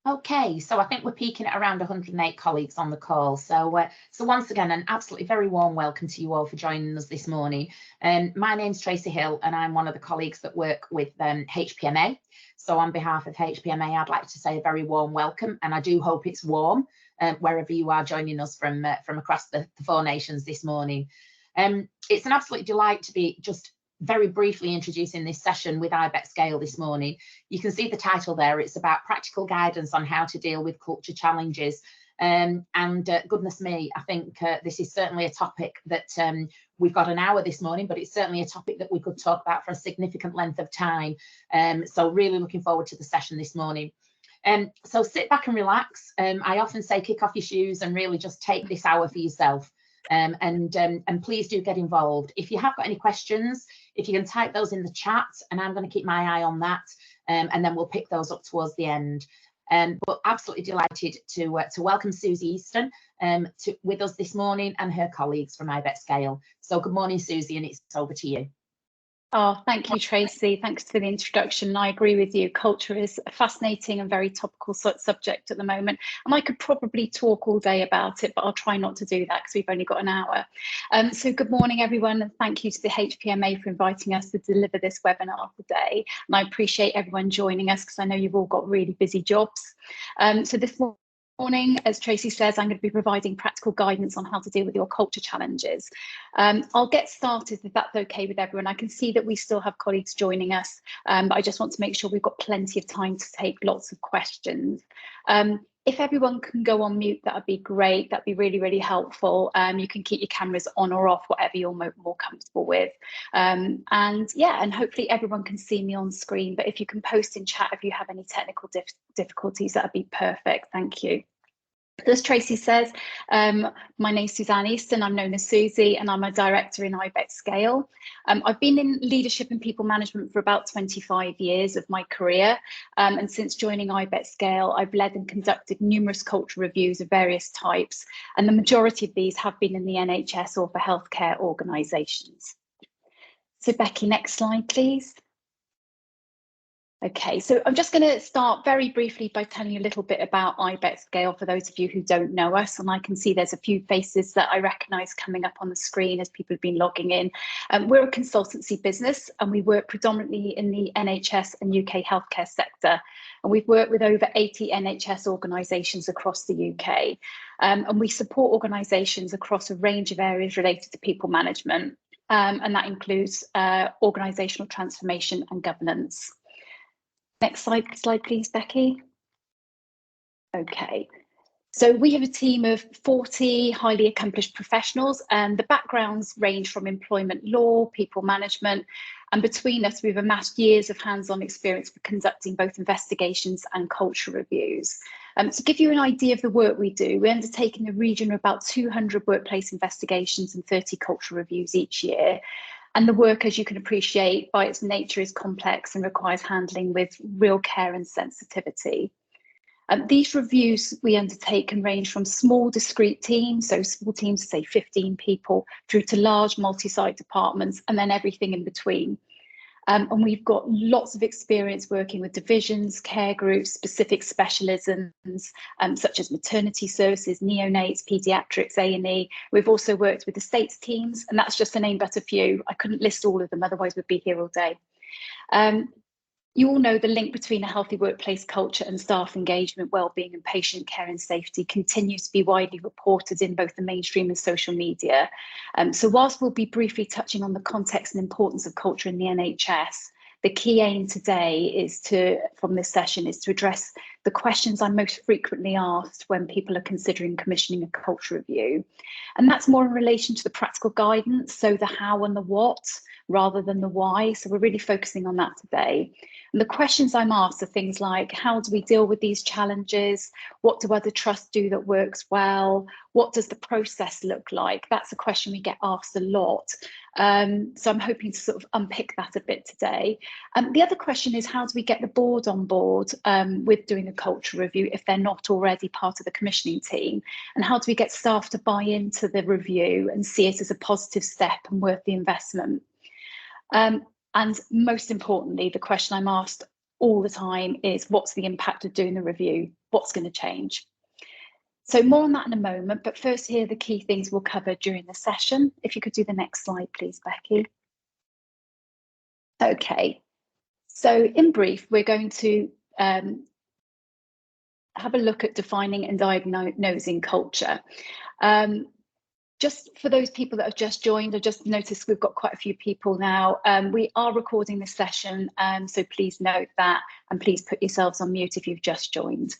Okay, so I think we're peaking at around 108 colleagues on the call. So once again, an absolutely very warm welcome to you all for joining us this morning. My name's Tracy Hill, and I'm one of the colleagues that work with HPMA. So on behalf of HPMA, I'd like to say a very warm welcome, and I do hope it's warm wherever you are joining us from across the four nations this morning. It's an absolute delight to be just very briefly introducing this session with IBEX Scale this morning. You can see the title there. It's about practical guidance on how to deal with culture challenges. Goodness me, I think this is certainly a topic that we've got an hour this morning, but it's certainly a topic that we could talk about for a significant length of time. So really looking forward to the session this morning. So sit back and relax. I often say kick off your shoes and really just take this hour for yourself. And please do get involved. If you have got any questions, if you can type those in the chat, and I'm going to keep my eye on that, and then we'll pick those up towards the end. But absolutely delighted to welcome Susie Easton with us this morning, and her colleagues from IBEX Scale. So good morning, Susie, and it's over to you. Oh, thank you, Tracy. Thanks for the introduction. I agree with you. Culture is a fascinating and very topical subject at the moment. And I could probably talk all day about it, but I'll try not to do that because we've only got an hour. So good morning, everyone. And thank you to the HPMA for inviting us to deliver this webinar today. And I appreciate everyone joining us because I know you've all got really busy jobs. So this morning, as Tracy says, I'm going to be providing practical guidance on how to deal with your culture challenges. I'll get started if that's okay with everyone. I can see that we still have colleagues joining us, but I just want to make sure we've got plenty of time to take lots of questions. If everyone can go on mute, that would be great. That'd be really, really helpful. You can keep your cameras on or off, whatever you're more comfortable with. And hopefully everyone can see me on screen. But if you can post in chat if you have any technical difficulties, that'd be perfect. Thank you. As Tracy says, my name's Suzanne Easton. I'm known as Susie, and I'm a director in IBEX Scale. I've been in leadership and people management for about 25 years of my career. And since joining IBEX Scale, I've led and conducted numerous culture reviews of various types. And the majority of these have been in the NHS or for healthcare organisations. So Becky, next slide, please. Okay, so I'm just going to start very briefly by telling you a little bit about IBEX Scale for those of you who don't know us. And I can see there's a few faces that I recognise coming up on the screen as people have been logging in. We're a consultancy business and we work predominantly in the NHS and UK healthcare sector. And we've worked with over 80 NHS organisations across the UK. And we support organisations across a range of areas related to people management. And that includes organisational transformation and governance. Next slide, please, Becky. Okay, so we have a team of 40 highly accomplished professionals, and the backgrounds range from employment law, people management, and between us, we've amassed years of hands-on experience for conducting both investigations and culture reviews. To give you an idea of the work we do, we undertake in the region of about 200 workplace investigations and 30 culture reviews each year. And the work, as you can appreciate, by its nature is complex and requires handling with real care and sensitivity. These reviews we undertake can range from small discrete teams, so small teams, say 15 people, through to large multi-site departments, and then everything in between. And we've got lots of experience working with divisions, care groups, specific specialisms, such as maternity services, neonates, paediatrics, A&E. We've also worked with estates teams, and that's just to name but a few. I couldn't list all of them, otherwise we'd be here all day. You all know the link between a healthy workplace culture and staff engagement, wellbeing and patient care and safety continues to be widely reported in both the mainstream and social media. So whilst we'll be briefly touching on the context and importance of culture in the NHS, the key aim today from this session is to address the questions I'm most frequently asked when people are considering commissioning a culture review. And that's more in relation to the practical guidance, so the how and the what, rather than the why. So we're really focusing on that today. And the questions I'm asked are things like, how do we deal with these challenges? What do other trusts do that works well? What does the process look like? That's a question we get asked a lot. So I'm hoping to sort of unpick that a bit today. The other question is, how do we get the board on board with doing a culture review if they're not already part of the commissioning team? And how do we get staff to buy into the review and see it as a positive step and worth the investment? And most importantly, the question I'm asked all the time is what's the impact of doing the review? What's going to change? So more on that in a moment, but first here are the key things we'll cover during the session. If you could do the next slide, please, Becky. Okay, so in brief, we're going to have a look at defining and diagnosing culture. Just for those people that have just joined, I just noticed we've got quite a few people now. We are recording this session, so please note that, and please put yourselves on mute if you've just joined.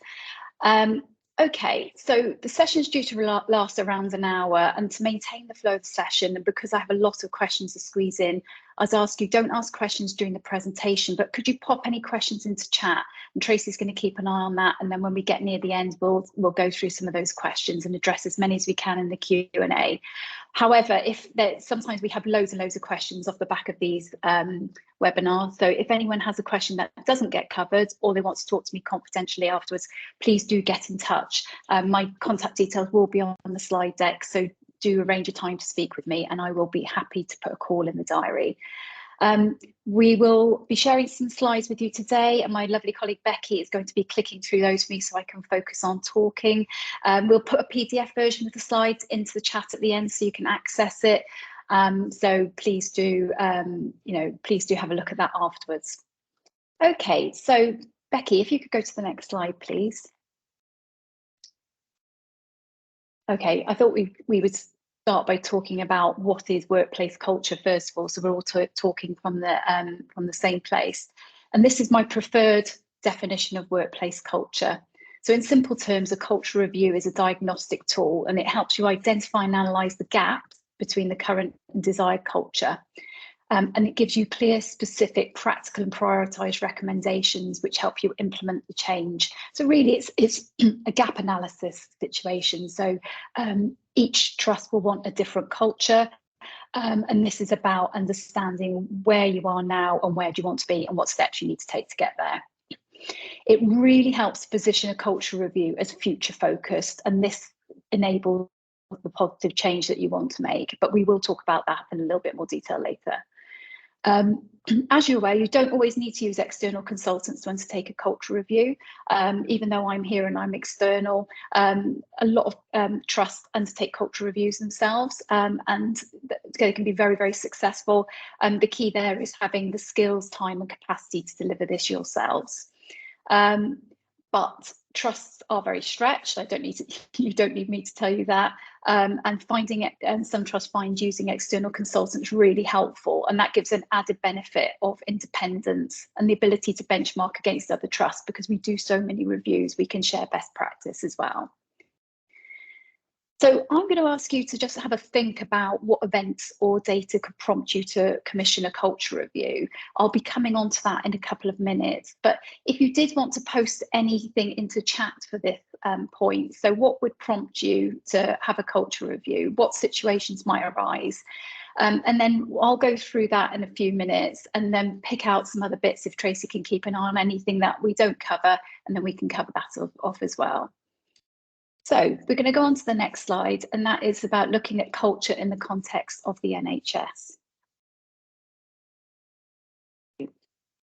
Okay, so the session is due to last around an hour, and to maintain the flow of the session, and because I have a lot of questions to squeeze in, I'd ask you, don't ask questions during the presentation, but could you pop any questions into chat? And Tracy's going to keep an eye on that, and then when we get near the end, we'll go through some of those questions and address as many as we can in the Q&A. However, sometimes we have loads and loads of questions off the back of these webinars. So if anyone has a question that doesn't get covered, or they want to talk to me confidentially afterwards, please do get in touch. My contact details will be on the slide deck, so do arrange a time to speak with me, and I will be happy to put a call in the diary. We will be sharing some slides with you today, and my lovely colleague Becky is going to be clicking through those for me so I can focus on talking. We'll put a PDF version of the slides into the chat at the end so you can access it. So please do, please do have a look at that afterwards. Okay, so Becky, if you could go to the next slide, please. Okay, I thought we would start by talking about what is workplace culture first of all, so we're all talking from the same place. And this is my preferred definition of workplace culture. So in simple terms, a culture review is a diagnostic tool, and it helps you identify and analyse the gaps between the current and desired culture. And it gives you clear, specific, practical and prioritised recommendations which help you implement the change. So really it's a gap analysis situation. So each trust will want a different culture. And this is about understanding where you are now and where do you want to be and what steps you need to take to get there. It really helps position a culture review as future focused, and this enables the positive change that you want to make. But we will talk about that in a little bit more detail later. As you're aware, you don't always need to use external consultants to undertake a culture review. Even though I'm here and I'm external, a lot of trusts undertake culture reviews themselves, and they can be very, very successful. The key there is having the skills, time and capacity to deliver this yourselves. But trusts are very stretched. You don't need me to tell you that. And finding it, and some trusts find using external consultants really helpful, and that gives an added benefit of independence and the ability to benchmark against other trusts, because we do so many reviews, we can share best practice as well. So I'm going to ask you to just have a think about what events or data could prompt you to commission a culture review. I'll be coming on to that in a couple of minutes, but if you did want to post anything into chat for this point, so what would prompt you to have a culture review? What situations might arise? And then I'll go through that in a few minutes and then pick out some other bits if Tracy can keep an eye on anything that we don't cover, and then we can cover that off as well. So we're going to go on to the next slide, and that is about looking at culture in the context of the NHS.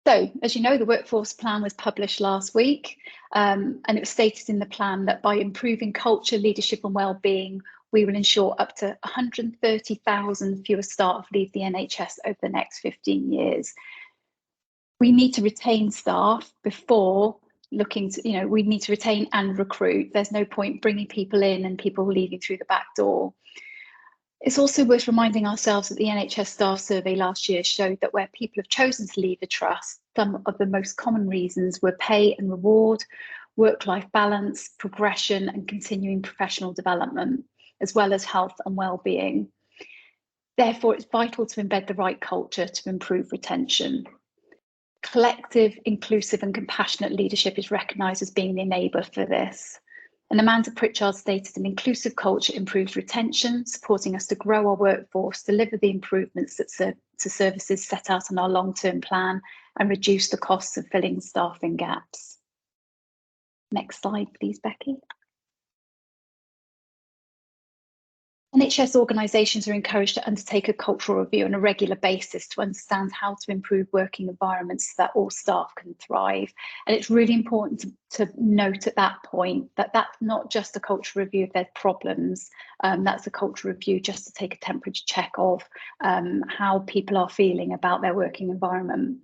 So, as you know, the workforce plan was published last week, and it was stated in the plan that by improving culture, leadership and well-being, we will ensure up to 130,000 fewer staff leave the NHS over the next 15 years. We need to retain staff before looking to, we need to retain and recruit. There's no point bringing people in and people leaving through the back door. It's also worth reminding ourselves that the NHS staff survey last year showed that where people have chosen to leave a trust, some of the most common reasons were pay and reward, work-life balance, progression and continuing professional development, as well as health and well-being. Therefore, it's vital to embed the right culture to improve retention. Collective, inclusive and compassionate leadership is recognised as being the enabler for this. And Amanda Pritchard stated an inclusive culture improves retention, supporting us to grow our workforce, deliver the improvements that to services set out on our long-term plan, and reduce the costs of filling staffing gaps. Next slide, please, Becky. NHS organisations are encouraged to undertake a cultural review on a regular basis to understand how to improve working environments so that all staff can thrive. And it's really important to note at that point that that's not just a cultural review if there's problems. That's a cultural review just to take a temperature check of how people are feeling about their working environment.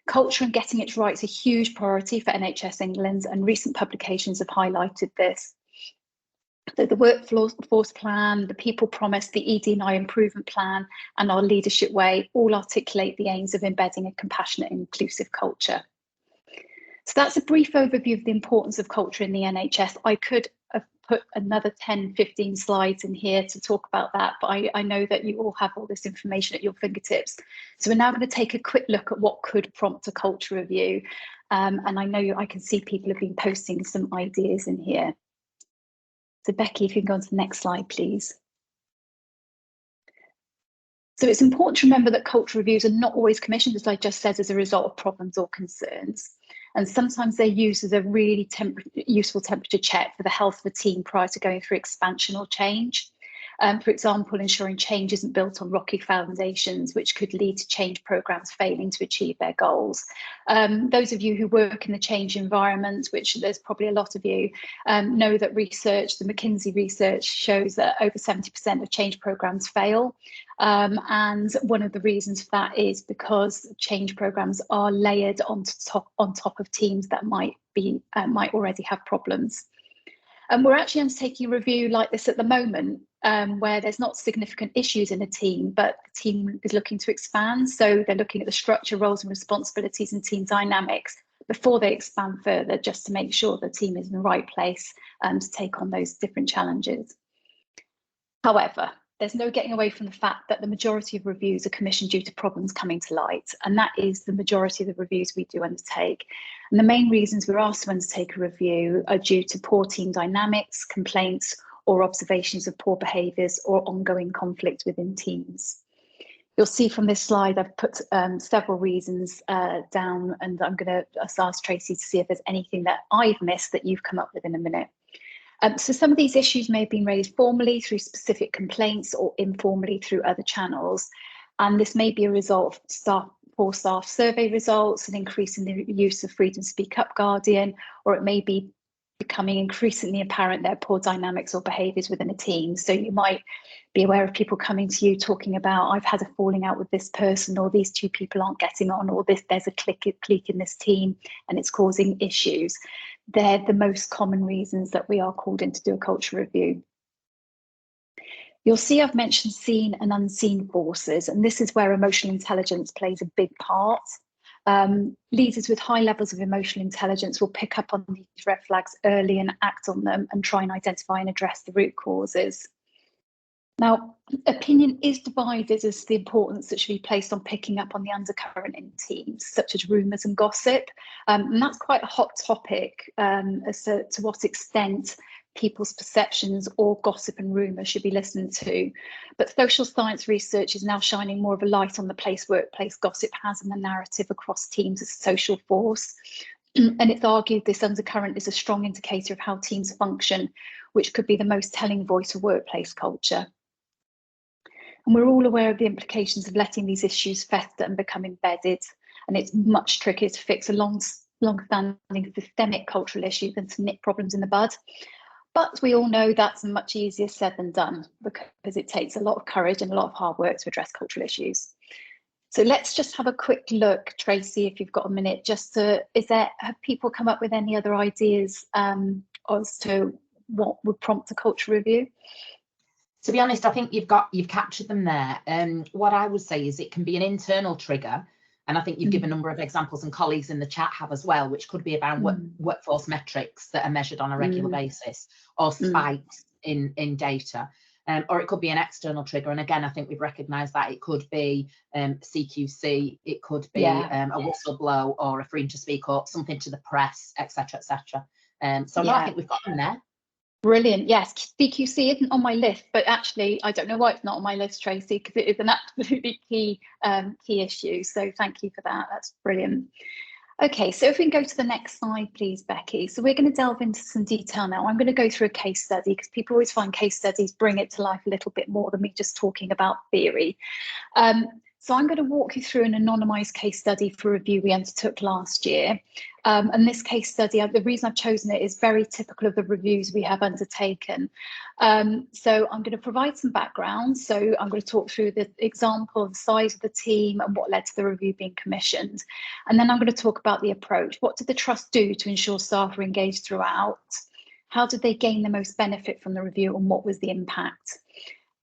Culture and getting it right is a huge priority for NHS England, and recent publications have highlighted this. So the workforce plan, the people promise, the ED&I improvement plan, and our leadership way all articulate the aims of embedding a compassionate and inclusive culture. So that's a brief overview of the importance of culture in the NHS. I could have put another 10, 15 slides in here to talk about that, but I know that you all have all this information at your fingertips. So we're now going to take a quick look at what could prompt a culture review. And I know I can see people have been posting some ideas in here. So Becky, if you can go on to the next slide, please. So it's important to remember that culture reviews are not always commissioned, as I just said, as a result of problems or concerns. And sometimes they're used as a really useful temperature check for the health of the team prior to going through expansion or change. For example, ensuring change isn't built on rocky foundations, which could lead to change programs failing to achieve their goals. Those of you who work in the change environment, which there's probably a lot of you, know that research, the McKinsey research shows that over 70% of change programs fail. And one of the reasons for that is because change programs are layered on top of teams that might already have problems. And we're actually undertaking a review like this at the moment, where there's not significant issues in a team, but the team is looking to expand. So they're looking at the structure, roles and responsibilities and team dynamics before they expand further, just to make sure the team is in the right place to take on those different challenges. However, there's no getting away from the fact that the majority of reviews are commissioned due to problems coming to light, and that is the majority of the reviews we do undertake. And the main reasons we're asked to undertake a review are due to poor team dynamics, complaints, or observations of poor behaviours or ongoing conflict within teams. You'll see from this slide, I've put several reasons down, and I'm going to ask Tracy to see if there's anything that I've missed that you've come up with in a minute. So some of these issues may have been raised formally through specific complaints or informally through other channels. And this may be a result of poor staff survey results, an increase in the use of Freedom Speak Up Guardian, or it may be becoming increasingly apparent there are poor dynamics or behaviours within a team. So you might be aware of people coming to you talking about, I've had a falling out with this person, or these two people aren't getting on, or there's a clique in this team and it's causing issues. They're the most common reasons that we are called in to do a culture review. You'll see I've mentioned seen and unseen forces, and this is where emotional intelligence plays a big part. Leaders with high levels of emotional intelligence will pick up on these red flags early and act on them and try and identify and address the root causes. Now, opinion is divided as to the importance that should be placed on picking up on the undercurrent in teams, such as rumours and gossip. And that's quite a hot topic as to what extent people's perceptions or gossip and rumour should be listened to. But social science research is now shining more of a light on the place workplace gossip has in the narrative across teams as a social force. And it's argued this undercurrent is a strong indicator of how teams function, which could be the most telling voice of workplace culture. And we're all aware of the implications of letting these issues fester and become embedded. And it's much trickier to fix a long-standing systemic cultural issue than to nip problems in the bud. But we all know that's much easier said than done, because it takes a lot of courage and a lot of hard work to address cultural issues. So let's just have a quick look, Tracy, if you've got a minute, just to, have people come up with any other ideas as to what would prompt a culture review? To be honest, I think you've captured them there. What I would say is it can be an internal trigger, and I think you've given a number of examples, and colleagues in the chat have as well, which could be about workforce metrics that are measured on a regular basis, or spikes in data, or it could be an external trigger. And again, I think we've recognised that it could be CQC, it could be a whistleblow or a freedom to speak up, something to the press, etc., etc. So no, I think we've got them there. Brilliant. Yes, CQC isn't on my list, but actually I don't know why it's not on my list, Tracy, because it is an absolutely key issue. So thank you for that. That's brilliant. Okay, so if we can go to the next slide, please, Becky. So we're going to delve into some detail now. I'm going to go through a case study because people always find case studies bring it to life a little bit more than me just talking about theory. So I'm going to walk you through an anonymised case study for review we undertook last year. And this case study, the reason I've chosen it is very typical of the reviews we have undertaken. So I'm going to provide some background. So I'm going to talk through the example, the size of the team and what led to the review being commissioned. And then I'm going to talk about the approach. What did the trust do to ensure staff were engaged throughout? How did they gain the most benefit from the review and what was the impact?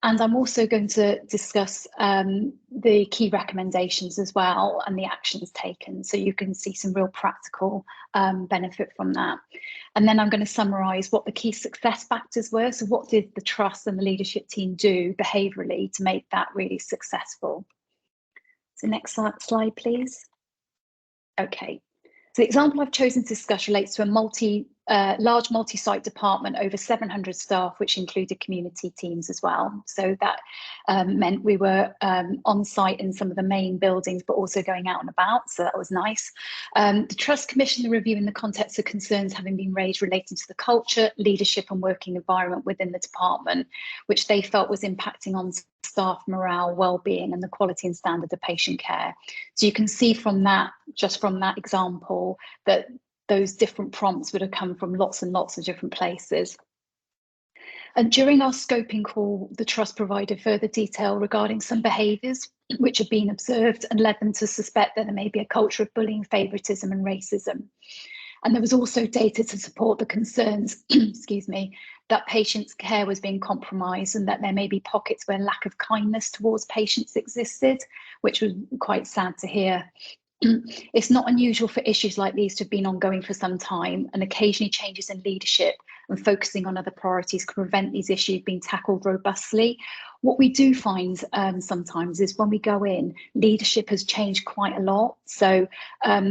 And I'm also going to discuss the key recommendations as well and the actions taken, so you can see some real practical benefit from that. And then I'm going to summarise what the key success factors were. So what did the trust and the leadership team do behaviourally to make that really successful? So next slide, please. Okay. So the example I've chosen to discuss relates to a large multi-site department, over 700 staff, which included community teams as well. So that meant we were on site in some of the main buildings, but also going out and about. So that was nice. The Trust commissioned the review in the context of concerns having been raised relating to the culture, leadership and working environment within the department, which they felt was impacting on staff morale, well-being and the quality and standard of patient care. So you can see from that, just from that example, that those different prompts would have come from lots and lots of different places. And during our scoping call, the Trust provided further detail regarding some behaviours which had been observed and led them to suspect that there may be a culture of bullying, favouritism and racism. And there was also data to support the concerns, excuse me, that patients' care was being compromised and that there may be pockets where lack of kindness towards patients existed, which was quite sad to hear. It's not unusual for issues like these to have been ongoing for some time, and occasionally changes in leadership and focusing on other priorities can prevent these issues being tackled robustly. What we do find sometimes is when we go in, leadership has changed quite a lot. So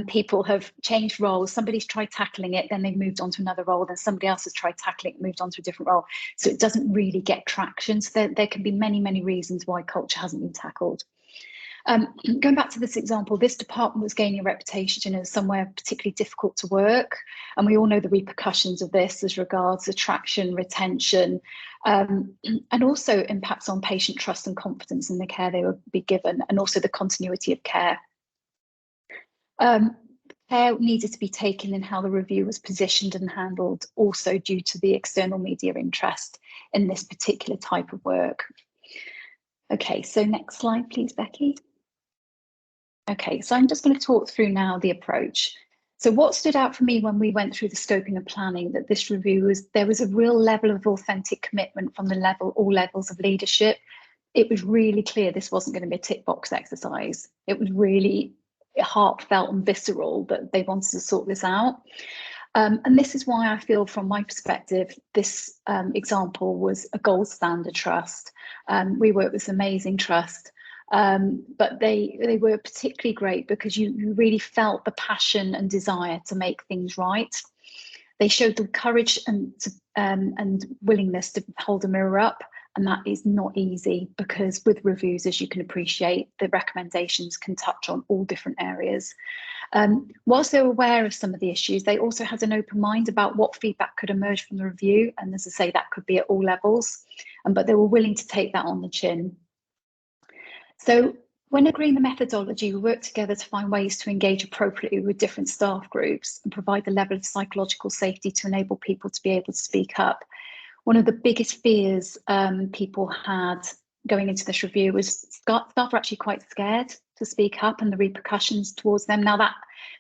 people have changed roles. Somebody's tried tackling it, then they've moved on to another role, then somebody else has tried tackling it, moved on to a different role. So it doesn't really get traction. So there can be many, many reasons why culture hasn't been tackled. Going back to this example, this department was gaining a reputation as somewhere particularly difficult to work. And we all know the repercussions of this as regards attraction, retention, and also impacts on patient trust and confidence in the care they will be given, and also the continuity of care. Care needed to be taken in how the review was positioned and handled, also due to the external media interest in this particular type of work. Okay, so next slide, please, Becky. Okay, so I'm just going to talk through now the approach. So what stood out for me when we went through the scoping and planning that this review was, there was a real level of authentic commitment from all levels of leadership. It was really clear this wasn't going to be a tick box exercise. It was really heartfelt and visceral that they wanted to sort this out. And this is why I feel, from my perspective, this example was a gold standard trust. We work with an amazing trust. But they were particularly great because you really felt the passion and desire to make things right. They showed the courage and willingness to hold a mirror up, and that is not easy because with reviews, as you can appreciate, the recommendations can touch on all different areas. Whilst they were aware of some of the issues, they also had an open mind about what feedback could emerge from the review, and as I say, that could be at all levels, but they were willing to take that on the chin. So when agreeing the methodology, we worked together to find ways to engage appropriately with different staff groups and provide the level of psychological safety to enable people to be able to speak up. One of the biggest fears people had going into this review was staff are actually quite scared to speak up and the repercussions towards them. Now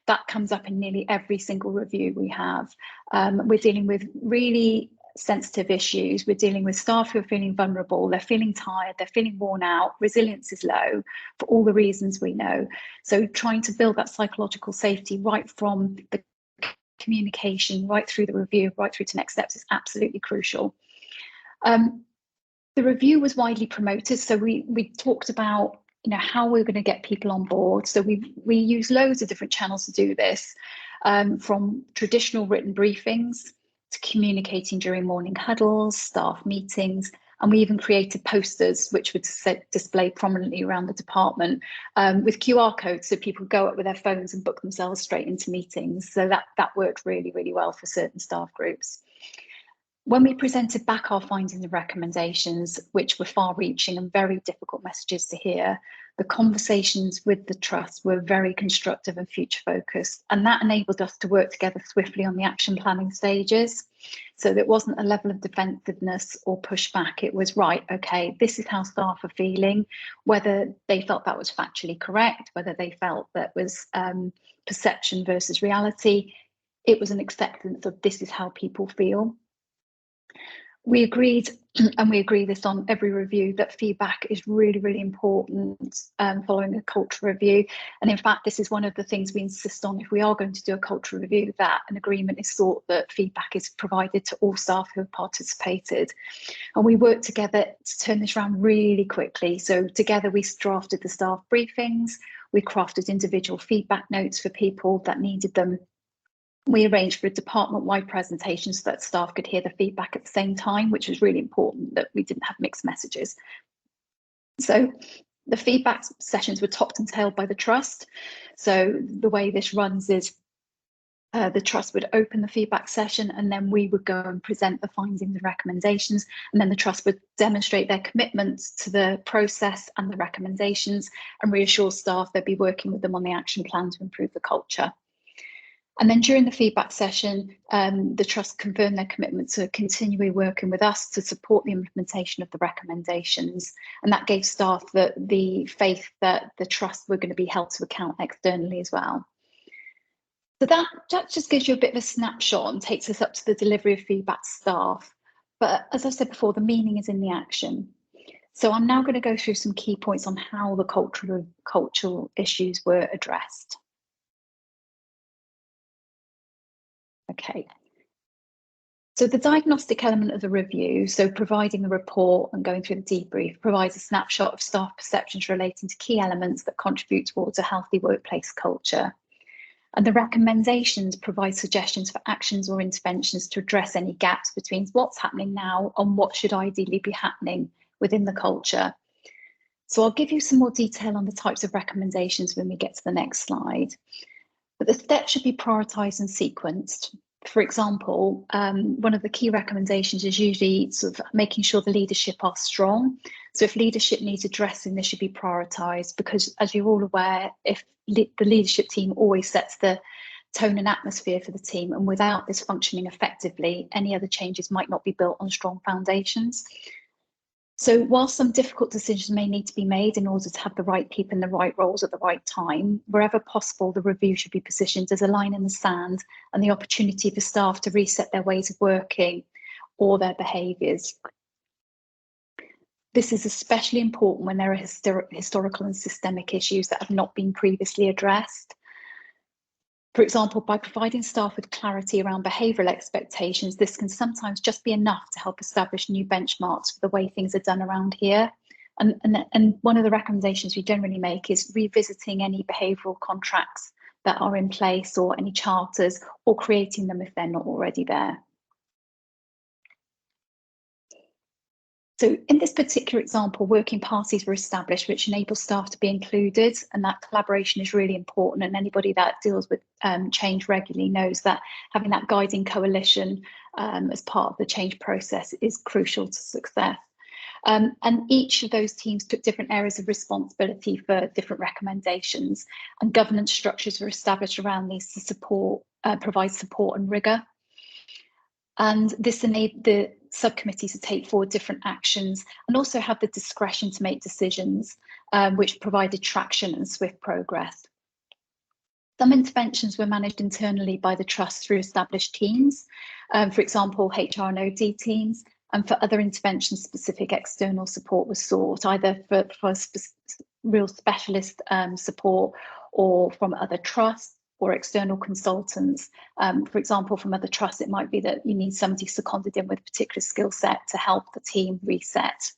that comes up in nearly every single review we have. We're dealing with really sensitive issues. We're dealing with staff who are feeling vulnerable, they're feeling tired, they're feeling worn out, resilience is low for all the reasons we know. So trying to build that psychological safety right from the communication, right through the review, right through to next steps is absolutely crucial. The review was widely promoted, so we talked about how we're going to get people on board. So we use loads of different channels to do this, from traditional written briefings to communicating during morning huddles, staff meetings, And we even created posters which would display prominently around the department with QR codes, so people could go up with their phones and book themselves straight into meetings. So that worked really, really well for certain staff groups. When we presented back our findings and recommendations, which were far-reaching and very difficult messages to hear, the conversations with the trust were very constructive and future-focused, and that enabled us to work together swiftly on the action planning stages. So there wasn't a level of defensiveness or pushback. It was, right, okay, this is how staff are feeling, whether they felt that was factually correct, whether they felt that was perception versus reality. It was an acceptance of this is how people feel. We agreed, and we agree this on every review, that feedback is really, really important following a culture review. And in fact, this is one of the things we insist on if we are going to do a culture review, that an agreement is sought that feedback is provided to all staff who have participated. And we worked together to turn this around really quickly. So together we drafted the staff briefings, we crafted individual feedback notes for people that needed them. We arranged for a department-wide presentation so that staff could hear the feedback at the same time, which was really important, that we didn't have mixed messages. So the feedback sessions were topped and tailed by the trust. So the way this runs is the trust would open the feedback session, and then we would go and present the findings and recommendations, and then the trust would demonstrate their commitment to the process and the recommendations and reassure staff they'd be working with them on the action plan to improve the culture. And then during the feedback session, the trust confirmed their commitment to continually working with us to support the implementation of the recommendations. And that gave staff the faith that the trust were going to be held to account externally as well. So that just gives you a bit of a snapshot and takes us up to the delivery of feedback to staff. But as I said before, the meaning is in the action. So I'm now going to go through some key points on how the cultural issues were addressed. Okay, so the diagnostic element of the review, so providing the report and going through the debrief, provides a snapshot of staff perceptions relating to key elements that contribute towards a healthy workplace culture. And the recommendations provide suggestions for actions or interventions to address any gaps between what's happening now and what should ideally be happening within the culture. So I'll give you some more detail on the types of recommendations when we get to the next slide. But the steps should be prioritised and sequenced. For example, one of the key recommendations is usually sort of making sure the leadership are strong. So if leadership needs addressing, this should be prioritised, because as you're all aware, if the leadership team always sets the tone and atmosphere for the team, and without this functioning effectively, any other changes might not be built on strong foundations. So while some difficult decisions may need to be made in order to have the right people in the right roles at the right time, wherever possible, the review should be positioned as a line in the sand and the opportunity for staff to reset their ways of working or their behaviours. This is especially important when there are historical and systemic issues that have not been previously addressed. For example, by providing staff with clarity around behavioural expectations, this can sometimes just be enough to help establish new benchmarks for the way things are done around here. And one of the recommendations we generally make is revisiting any behavioural contracts that are in place, or any charters, or creating them if they're not already there. So in this particular example, working parties were established, which enable staff to be included, and that collaboration is really important. And anybody that deals with change regularly knows that having that guiding coalition as part of the change process is crucial to success. And each of those teams took different areas of responsibility for different recommendations, and governance structures were established around these to provide support and rigour. And this enabled the subcommittees to take forward different actions and also have the discretion to make decisions, which provided traction and swift progress. Some interventions were managed internally by the trust through established teams, for example, HR and OD teams, and for other interventions, specific external support was sought, either for real specialist support or from other trusts or external consultants. For example, from other trusts, it might be that you need somebody seconded in with a particular skill set to help the team reset.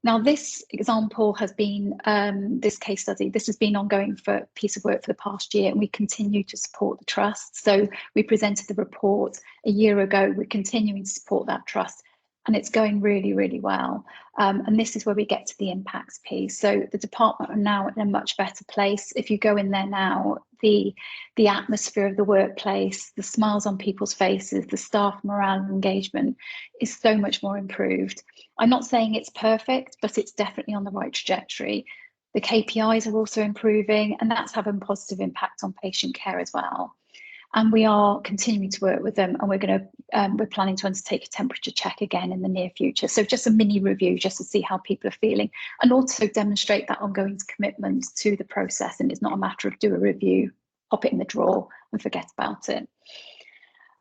Now, this example has been, this case study, this has been ongoing for a piece of work for the past year, and we continue to support the trust. So we presented the report a year ago, we're continuing to support that trust. and it's going really, really well. And this is where we get to the impacts piece. So the department are now in a much better place. If you go in there now, the atmosphere of the workplace, the smiles on people's faces, the staff morale and engagement is so much more improved. I'm not saying it's perfect, but it's definitely on the right trajectory. The KPIs are also improving, and that's having a positive impact on patient care as well. And we are continuing to work with them, and we're planning to undertake a temperature check again in the near future. So just a mini review just to see how people are feeling, and also demonstrate that ongoing commitment to the process. And it's not a matter of do a review, pop it in the drawer and forget about it.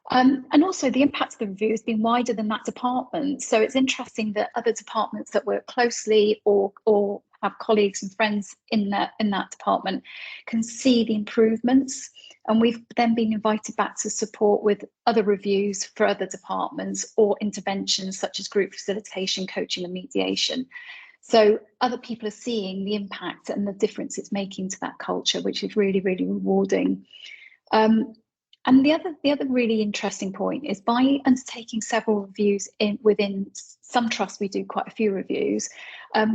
And also the impact of the review has been wider than that department. So it's interesting that other departments that work closely or have colleagues and friends in that department can see the improvements. And we've then been invited back to support with other reviews for other departments or interventions such as group facilitation, coaching and mediation. So other people are seeing the impact and the difference it's making to that culture, which is really, really rewarding. And the other really interesting point is by undertaking several reviews within some trusts, we do quite a few reviews,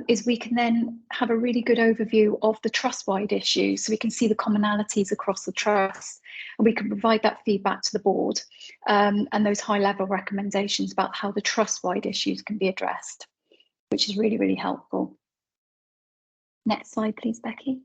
is we can then have a really good overview of the trust-wide issues. So we can see the commonalities across the trust, and we can provide that feedback to the board and those high-level recommendations about how the trust-wide issues can be addressed, which is really, really helpful. Next slide, please, Becky.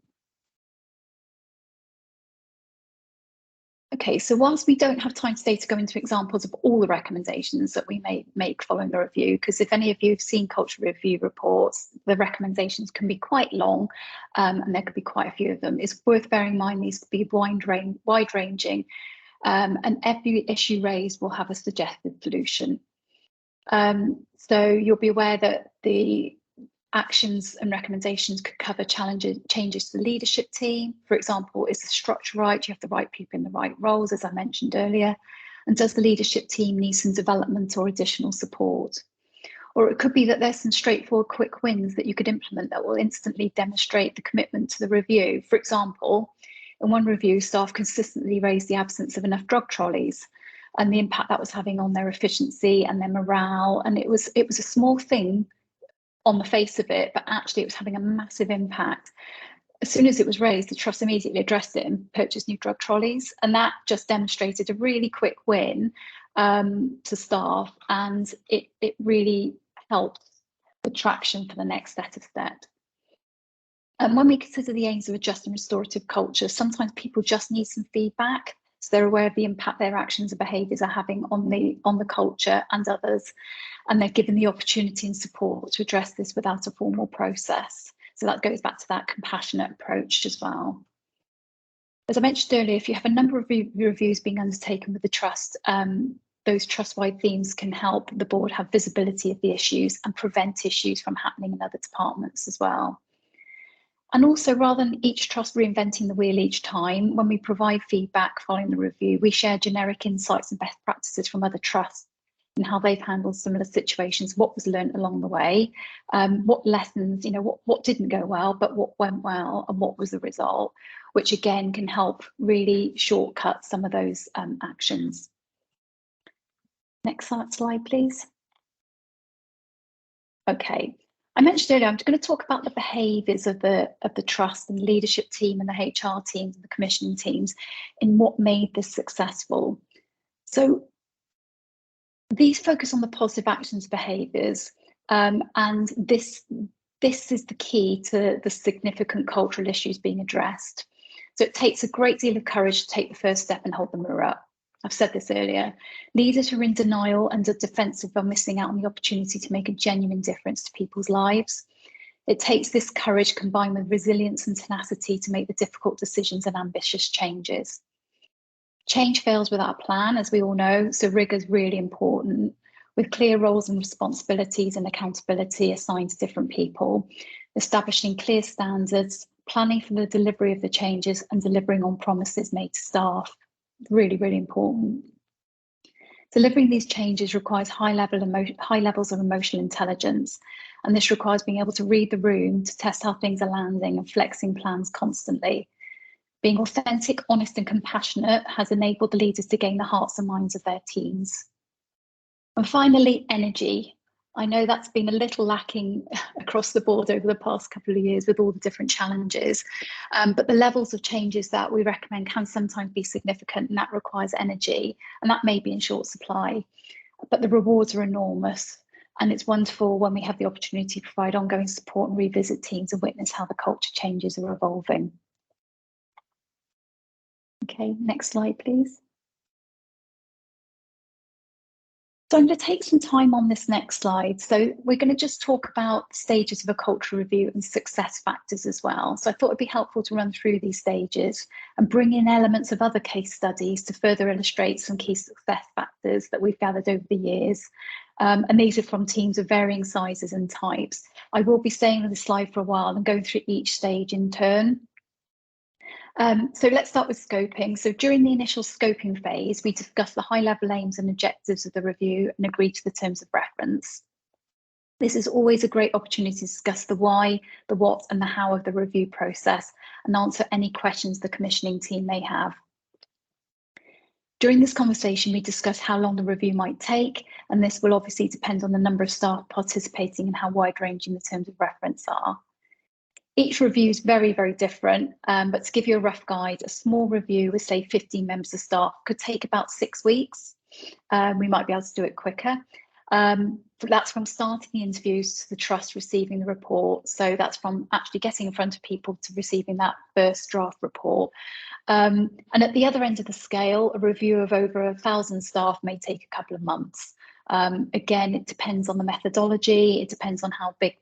Okay, so whilst we don't have time today to go into examples of all the recommendations that we may make following the review, because if any of you have seen culture review reports, the recommendations can be quite long, and there could be quite a few of them. It's worth bearing in mind these to be wide-ranging, and every issue raised will have a suggested solution. So you'll be aware that the actions and recommendations could cover changes to the leadership team. For example, is the structure right? Do you have the right people in the right roles, as I mentioned earlier? And does the leadership team need some development or additional support? Or it could be that there's some straightforward quick wins that you could implement that will instantly demonstrate the commitment to the review. For example, in one review, staff consistently raised the absence of enough drug trolleys and the impact that was having on their efficiency and their morale. And it was a small thing on the face of it, but actually it was having a massive impact. As soon as it was raised, the trust immediately addressed it and purchased new drug trolleys. And that just demonstrated a really quick win to staff, and it really helped with traction for the next set of steps. And when we consider the aims of a just and restorative culture, sometimes people just need some feedback, so they're aware of the impact their actions and behaviours are having on the culture and others, and they're given the opportunity and support to address this without a formal process. So that goes back to that compassionate approach as well. As I mentioned earlier, if you have a number of reviews being undertaken with the trust, those trust-wide themes can help the board have visibility of the issues and prevent issues from happening in other departments as well. And also, rather than each trust reinventing the wheel each time, when we provide feedback following the review, we share generic insights and best practices from other trusts and how they've handled similar situations, what was learned along the way, what lessons, what didn't go well, but what went well and what was the result, which again can help really shortcut some of those actions. Next slide, please. Okay. I mentioned earlier, I'm going to talk about the behaviours of the trust and leadership team and the HR teams and the commissioning teams in what made this successful. So these focus on the positive actions behaviours, and this is the key to the significant cultural issues being addressed. So it takes a great deal of courage to take the first step and hold the mirror up. I've said this earlier. Leaders who are in denial and are defensive are missing out on the opportunity to make a genuine difference to people's lives. It takes this courage combined with resilience and tenacity to make the difficult decisions and ambitious changes. Change fails without a plan, as we all know, so rigor is really important, with clear roles and responsibilities and accountability assigned to different people, establishing clear standards, planning for the delivery of the changes and delivering on promises made to staff. Really, really important. Delivering these changes requires high levels of emotional intelligence, and this requires being able to read the room to test how things are landing and flexing plans constantly. Being authentic, honest and compassionate has enabled the leaders to gain the hearts and minds of their teams. And finally, energy. I know that's been a little lacking across the board over the past couple of years with all the different challenges, but the levels of changes that we recommend can sometimes be significant, and that requires energy, and that may be in short supply, but the rewards are enormous. And it's wonderful when we have the opportunity to provide ongoing support and revisit teams and witness how the culture changes are evolving. Okay, next slide, please. So I'm going to take some time on this next slide. So we're going to just talk about stages of a cultural review and success factors as well. So I thought it'd be helpful to run through these stages and bring in elements of other case studies to further illustrate some key success factors that we've gathered over the years. And these are from teams of varying sizes and types. I will be staying on this slide for a while and going through each stage in turn. So let's start with scoping. So during the initial scoping phase, we discuss the high-level aims and objectives of the review and agree to the terms of reference. This is always a great opportunity to discuss the why, the what, and the how of the review process and answer any questions the commissioning team may have. During this conversation, we discuss how long the review might take, and this will obviously depend on the number of staff participating and how wide-ranging the terms of reference are. Each review is very, very different, but to give you a rough guide, a small review with, say, 15 members of staff could take about 6 weeks. We might be able to do it quicker. That's from starting the interviews to the trust receiving the report. So that's from actually getting in front of people to receiving that first draft report. And at the other end of the scale, a review of over 1,000 staff may take a couple of months. Again, it depends on the methodology, it depends on how big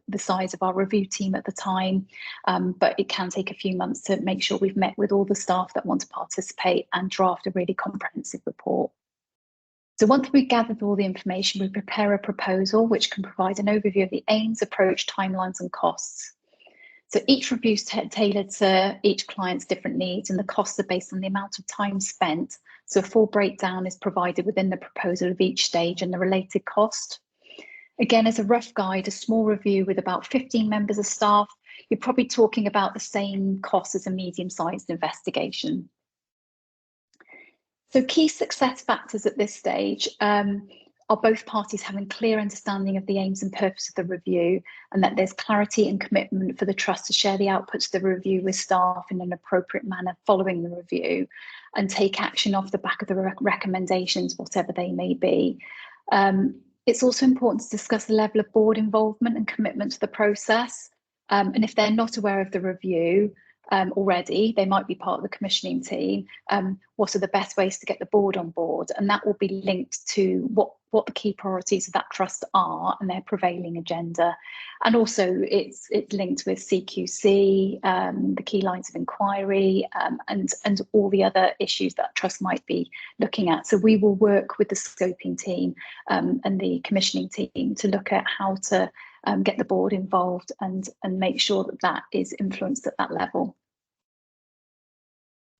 the size of our review team at the time, but it can take a few months to make sure we've met with all the staff that want to participate and draft a really comprehensive report. So once we've gathered all the information, we prepare a proposal which can provide an overview of the aims, approach, timelines and costs. So each review is tailored to each client's different needs, and the costs are based on the amount of time spent. So a full breakdown is provided within the proposal of each stage and the related cost. Again, as a rough guide, a small review with about 15 members of staff, you're probably talking about the same cost as a medium-sized investigation. So key success factors at this stage are both parties having clear understanding of the aims and purpose of the review, and that there's clarity and commitment for the trust to share the outputs of the review with staff in an appropriate manner following the review and take action off the back of the recommendations, whatever they may be. It's also important to discuss the level of board involvement and commitment to the process. And if they're not aware of the review already, they might be part of the commissioning team. What are the best ways to get the board on board? And that will be linked to what the key priorities of that trust are and their prevailing agenda. And also it's linked with CQC, the key lines of inquiry, and all the other issues that trust might be looking at. So we will work with the scoping team and the commissioning team to look at how to get the board involved and make sure that that is influenced at that level.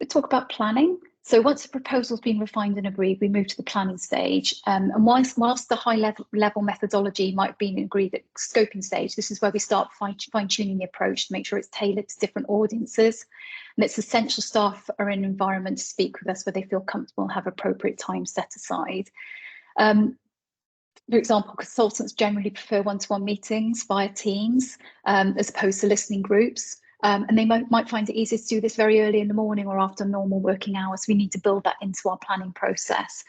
We talk about planning. So once the proposal's been refined and agreed, we move to the planning stage. And whilst the high level methodology might have been agreed at scoping stage, this is where we start fine-tuning the approach to make sure it's tailored to different audiences. And it's essential staff are in an environment to speak with us where they feel comfortable and have appropriate time set aside. For example, consultants generally prefer one-to-one meetings via Teams as opposed to listening groups. And they might find it easier to do this very early in the morning or after normal working hours. We need to build that into our planning process.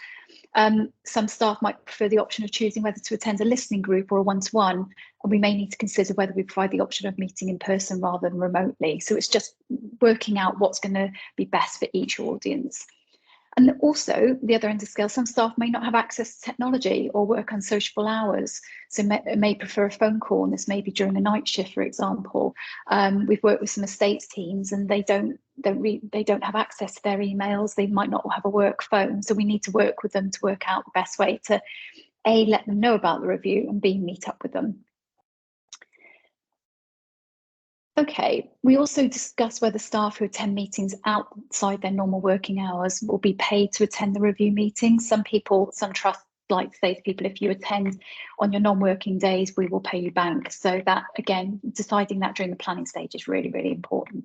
Some staff might prefer the option of choosing whether to attend a listening group or a one-to-one, and we may need to consider whether we provide the option of meeting in person rather than remotely. So it's just working out what's going to be best for each audience. And also, the other end of the scale, some staff may not have access to technology or work on sociable hours, so may prefer a phone call, and this may be during a night shift, for example. We've worked with some estates teams, and they don't have access to their emails. They might not have a work phone, so we need to work with them to work out the best way to A, let them know about the review, and B, meet up with them. Okay, we also discuss whether staff who attend meetings outside their normal working hours will be paid to attend the review meetings. Some trusts like to say to people, if you attend on your non-working days, we will pay you bank. So that, again, deciding that during the planning stage is really, really important.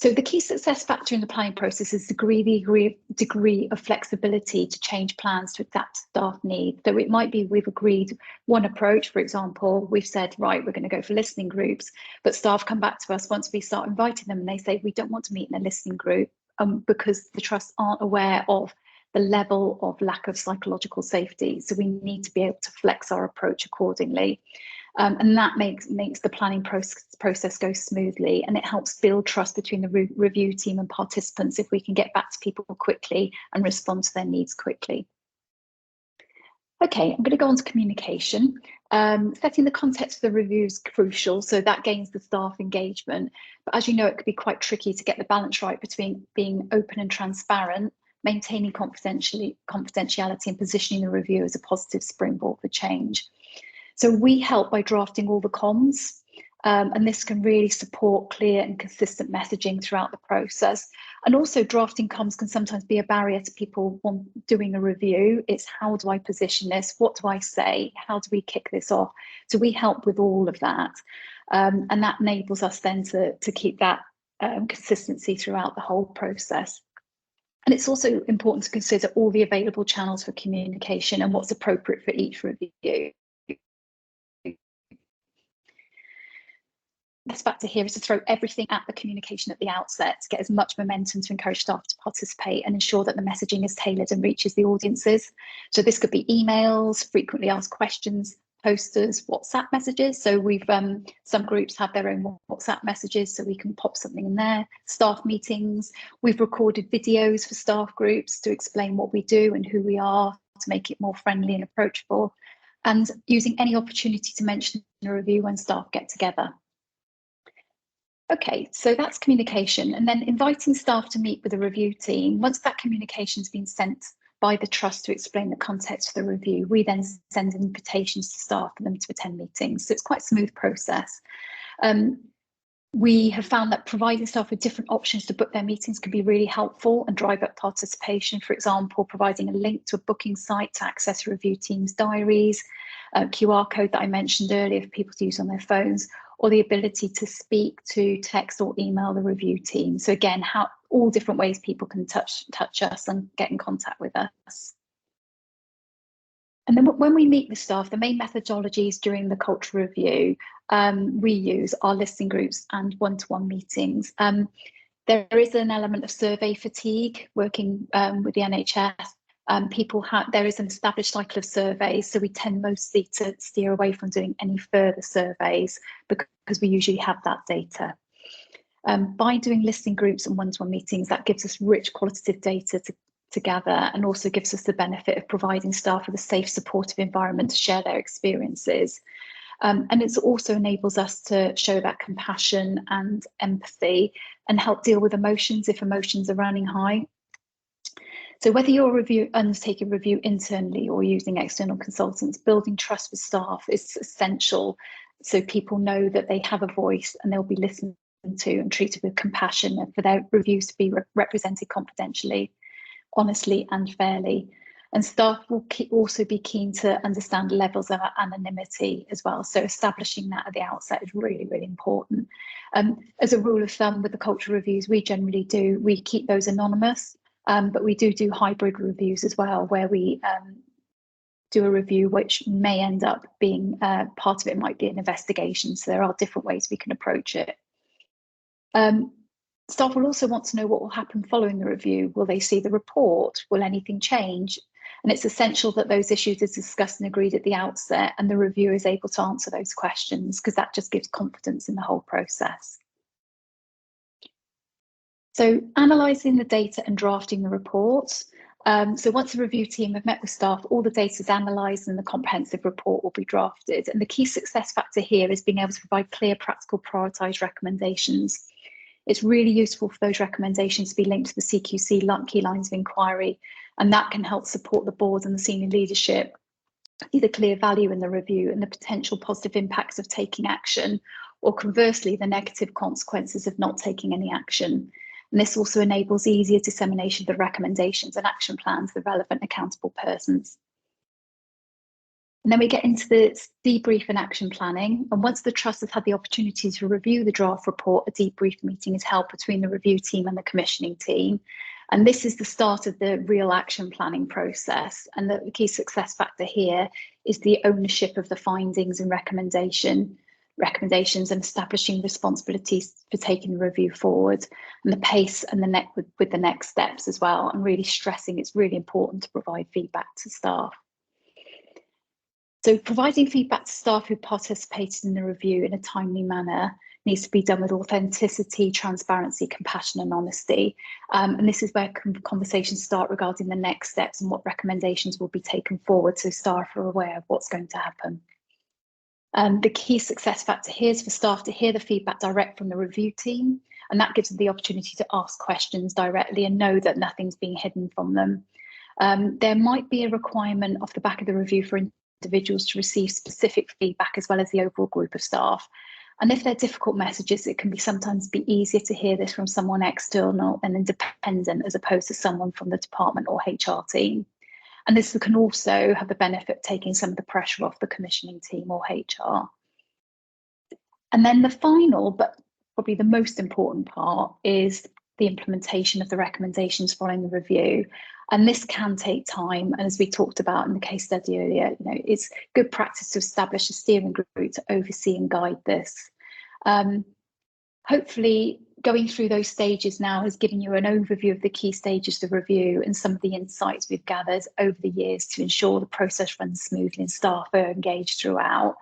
So the key success factor in the planning process is the degree of flexibility to change plans to adapt to staff needs. So it might be we've agreed one approach, for example, we've said, right, we're going to go for listening groups, but staff come back to us once we start inviting them and they say, we don't want to meet in a listening group because the trusts aren't aware of the level of lack of psychological safety. So we need to be able to flex our approach accordingly. And that makes the planning process go smoothly, and it helps build trust between the review team and participants if we can get back to people quickly and respond to their needs quickly. Okay, I'm going to go on to communication. Setting the context of the review is crucial, so that gains the staff engagement. But as you know, it could be quite tricky to get the balance right between being open and transparent, maintaining confidentiality and positioning the review as a positive springboard for change. So we help by drafting all the comms, and this can really support clear and consistent messaging throughout the process. And also drafting comms can sometimes be a barrier to people doing a review. It's how do I position this? What do I say? How do we kick this off? So we help with all of that. And that enables us then to keep that consistency throughout the whole process. And it's also important to consider all the available channels for communication and what's appropriate for each review. Best factor here is to throw everything at the communication at the outset to get as much momentum to encourage staff to participate and ensure that the messaging is tailored and reaches the audiences. So this could be emails, frequently asked questions, posters, WhatsApp messages. So we've some groups have their own WhatsApp messages, so we can pop something in there. Staff meetings. We've recorded videos for staff groups to explain what we do and who we are to make it more friendly and approachable. And using any opportunity to mention a review when staff get together. Okay, so that's communication, and then inviting staff to meet with the review team. Once that communication has been sent by the trust to explain the context of the review, we then send invitations to staff for them to attend meetings. So it's quite a smooth process. We have found that providing staff with different options to book their meetings can be really helpful and drive up participation. For example, providing a link to a booking site to access a review team's diaries, a QR code that I mentioned earlier for people to use on their phones, or the ability to speak, to text or email the review team. So again, all different ways people can touch us and get in contact with us. And then when we meet with staff, the main methodologies during the cultural review we use are listening groups and one-to-one meetings. There is an element of survey fatigue working with the NHS. There is an established cycle of surveys, so we tend mostly to steer away from doing any further surveys because we usually have that data. By doing listening groups and one-to-one meetings, that gives us rich qualitative data to gather, and also gives us the benefit of providing staff with a safe, supportive environment to share their experiences. And it also enables us to show that compassion and empathy and help deal with emotions if emotions are running high. So whether you're undertaking a review internally or using external consultants, building trust with staff is essential so people know that they have a voice and they'll be listened to and treated with compassion, and for their reviews to be represented confidentially, honestly and fairly. And staff will also be keen to understand levels of anonymity as well. So establishing that at the outset is really, really important. As a rule of thumb with the cultural reviews, we keep those anonymous. But we do hybrid reviews as well, where we do a review which may end up being part of it might be an investigation. So there are different ways we can approach it. Staff will also want to know what will happen following the review. Will they see the report? Will anything change? And it's essential that those issues are discussed and agreed at the outset, and the reviewer is able to answer those questions, because that just gives confidence in the whole process. So analysing the data and drafting the reports. So once the review team have met with staff, all the data is analysed and the comprehensive report will be drafted. And the key success factor here is being able to provide clear, practical, prioritised recommendations. It's really useful for those recommendations to be linked to the CQC key lines of inquiry, and that can help support the board and the senior leadership, either clear value in the review and the potential positive impacts of taking action, or conversely, the negative consequences of not taking any action. And this also enables easier dissemination of the recommendations and action plans to the relevant accountable persons. And then we get into the debrief and action planning. And once the trust has had the opportunity to review the draft report, a debrief meeting is held between the review team and the commissioning team. And this is the start of the real action planning process. And the key success factor here is the ownership of the findings and recommendations and establishing responsibilities for taking the review forward, and the pace and with the next steps as well, and really stressing it's really important to provide feedback to staff. So providing feedback to staff who participated in the review in a timely manner needs to be done with authenticity, transparency, compassion and honesty. And this is where conversations start regarding the next steps and what recommendations will be taken forward, so staff are aware of what's going to happen. The key success factor here is for staff to hear the feedback direct from the review team, and that gives them the opportunity to ask questions directly and know that nothing's being hidden from them. There might be a requirement off the back of the review for individuals to receive specific feedback as well as the overall group of staff. And if they're difficult messages, it can sometimes be easier to hear this from someone external and independent as opposed to someone from the department or HR team. And this can also have the benefit of taking some of the pressure off the commissioning team or HR. And then the final, but probably the most important part, is the implementation of the recommendations following the review. And this can take time. And as we talked about in the case study earlier, it's good practice to establish a steering group to oversee and guide this. Hopefully, going through those stages now has given you an overview of the key stages of review and some of the insights we've gathered over the years to ensure the process runs smoothly and staff are engaged throughout.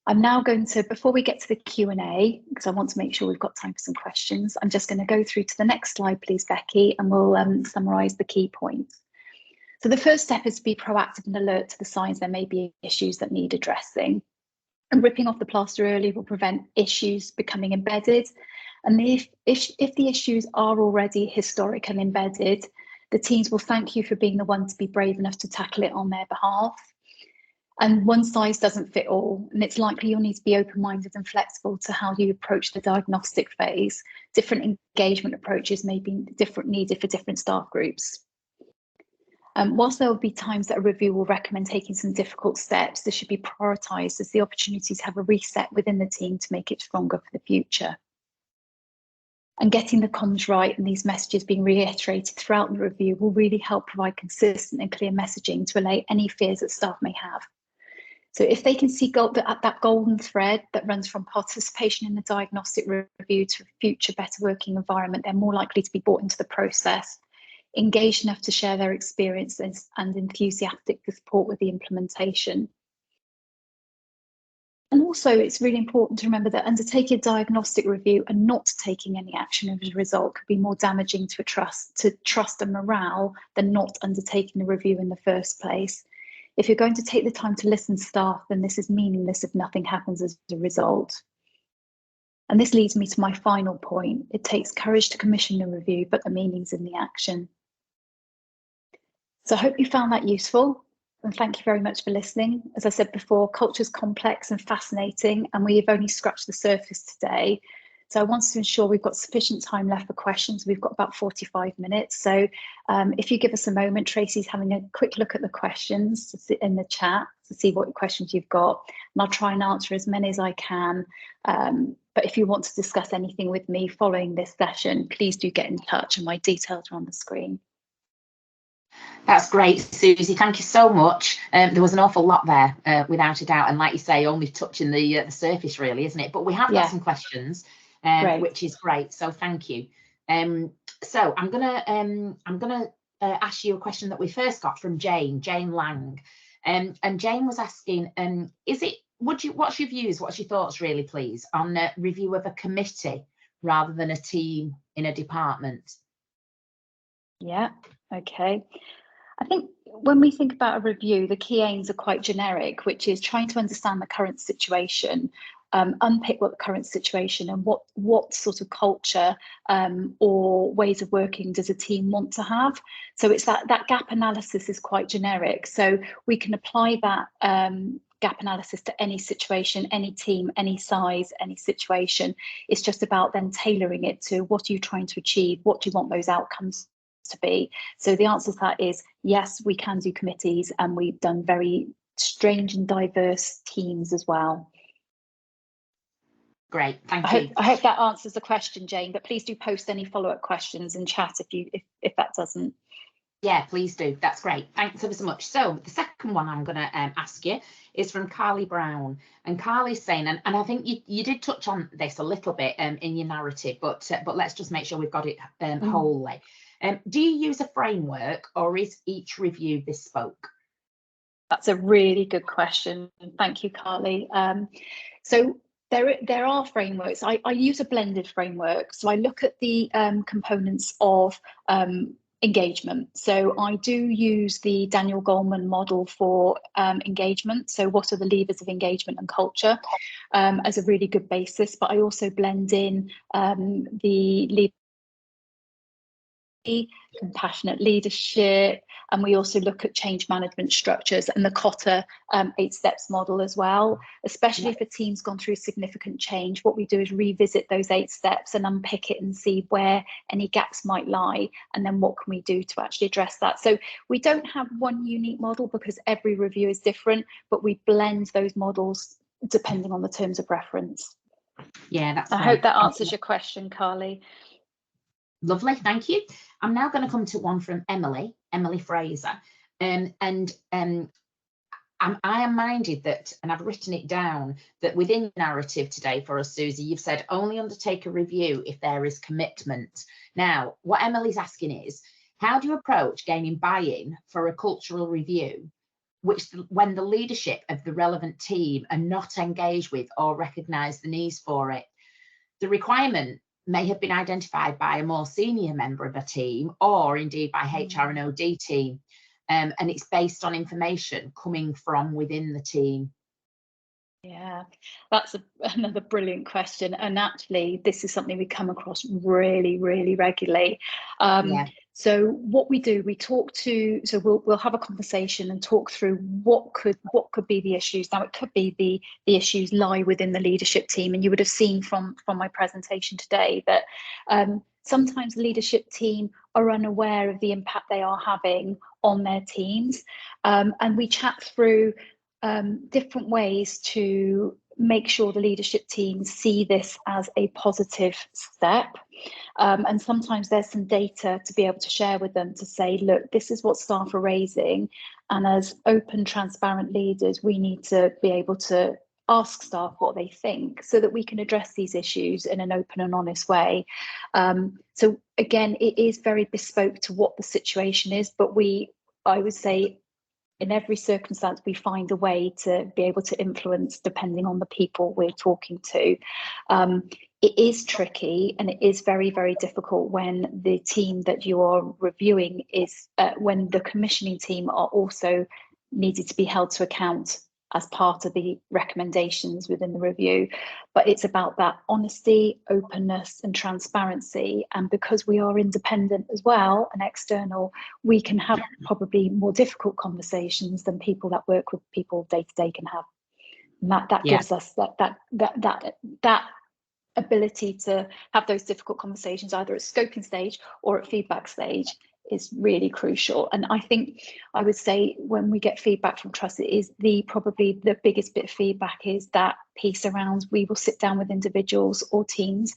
I'm now going to, before we get to the Q&A, because I want to make sure we've got time for some questions, I'm just going to go through to the next slide, please, Becky, and we'll summarise the key points. So the first step is to be proactive and alert to the signs there may be issues that need addressing. And ripping off the plaster early will prevent issues becoming embedded. And if the issues are already historic and embedded, the teams will thank you for being the one to be brave enough to tackle it on their behalf. And one size doesn't fit all, and it's likely you'll need to be open-minded and flexible to how you approach the diagnostic phase. Different engagement approaches may be needed for different staff groups. Whilst there will be times that a review will recommend taking some difficult steps, this should be prioritised as the opportunity to have a reset within the team to make it stronger for the future. And getting the comms right and these messages being reiterated throughout the review will really help provide consistent and clear messaging to allay any fears that staff may have. So if they can see that golden thread that runs from participation in the diagnostic review to a future better working environment, they're more likely to be brought into the process, engaged enough to share their experiences and enthusiastic to support with the implementation. And also, it's really important to remember that undertaking a diagnostic review and not taking any action as a result could be more damaging to trust and morale than not undertaking the review in the first place. If you're going to take the time to listen to staff, then this is meaningless if nothing happens as a result. And this leads me to my final point. It takes courage to commission the review, but the meaning's in the action. So I hope you found that useful, and thank you very much for listening. As I said before, culture's complex and fascinating, and we've only scratched the surface today. So I wanted to ensure we've got sufficient time left for questions. We've got about 45 minutes. So if you give us a moment, Tracy's having a quick look at the questions in the chat to see what questions you've got. And I'll try and answer as many as I can. But if you want to discuss anything with me following this session, please do get in touch, and my details are on the screen. That's great, Susie. Thank you so much. There was an awful lot there, without a doubt. And like you say, only touching the surface, really, isn't it? But we have got some questions. Which is great, so thank you. So I'm gonna ask you a question that we first got from Jane Lang, and Jane was asking, what's your views, what's your thoughts really, please, on a review of a committee rather than a team in a department? Yeah, okay. I think when we think about a review, the key aims are quite generic, which is trying to understand the current situation, unpick what the current situation and what sort of culture or ways of working does a team want to have. So it's that gap analysis is quite generic. So we can apply that gap analysis to any situation, any team, any size, any situation. It's just about then tailoring it to what are you trying to achieve? What do you want those outcomes to be? So the answer to that is yes, we can do committees, and we've done very strange and diverse teams as well. Great, thank you. I hope that answers the question, Jane, but please do post any follow-up questions in chat if that doesn't. Yeah, please do. That's great. Thanks ever so much. So the second one I'm going to ask you is from Carly Brown. And Carly's saying, and I think you did touch on this a little bit in your narrative, but let's just make sure we've got it wholly. Do you use a framework, or is each review bespoke? That's a really good question. Thank you, Carly. So there are frameworks. I use a blended framework. So I look at the components of engagement. So I do use the Daniel Goleman model for engagement. So what are the levers of engagement and culture as a really good basis, but I also blend in the compassionate leadership, and we also look at change management structures and the Kotter 8 steps model as well. Especially if a team's gone through significant change, what we do is revisit those 8 steps and unpick it and see where any gaps might lie, and then what can we do to actually address that. So we don't have one unique model because every review is different, but we blend those models depending on the terms of reference. Yeah, that's I great. hope that answers your question, Carly. Lovely, thank you. I'm now going to come to one from Emily Fraser. I am minded that, and I've written it down, that within narrative today for us, Susie, you've said only undertake a review if there is commitment. Now, what Emily's asking is, how do you approach gaining buy-in for a cultural review when the leadership of the relevant team are not engaged with or recognise the needs for it? The requirement may have been identified by a more senior member of a team, or indeed by HR and OD team, and it's based on information coming from within the team. Yeah, that's another brilliant question, and actually this is something we come across really regularly. So what we do, we talk to, so we'll have a conversation and talk through what could be the issues. Now it could be the issues lie within the leadership team, and you would have seen from my presentation today that sometimes the leadership team are unaware of the impact they are having on their teams, and we chat through different ways to make sure the leadership team see this as a positive step. And sometimes there's some data to be able to share with them to say, look, this is what staff are raising. And as open, transparent leaders, we need to be able to ask staff what they think so that we can address these issues in an open and honest way. So again, it is very bespoke to what the situation is, but I would say, in every circumstance, we find a way to be able to influence depending on the people we're talking to. It is tricky, and it is very difficult when the team that you are reviewing is, when the commissioning team are also needed to be held to account as part of the recommendations within the review. But it's about that honesty, openness and transparency. And because we are independent as well and external, we can have probably more difficult conversations than people that work with people day to day can have. And that gives us that ability to have those difficult conversations either at scoping stage or at feedback stage is really crucial. And I think I would say when we get feedback from trust, it is probably the biggest bit of feedback is that piece around we will sit down with individuals or teams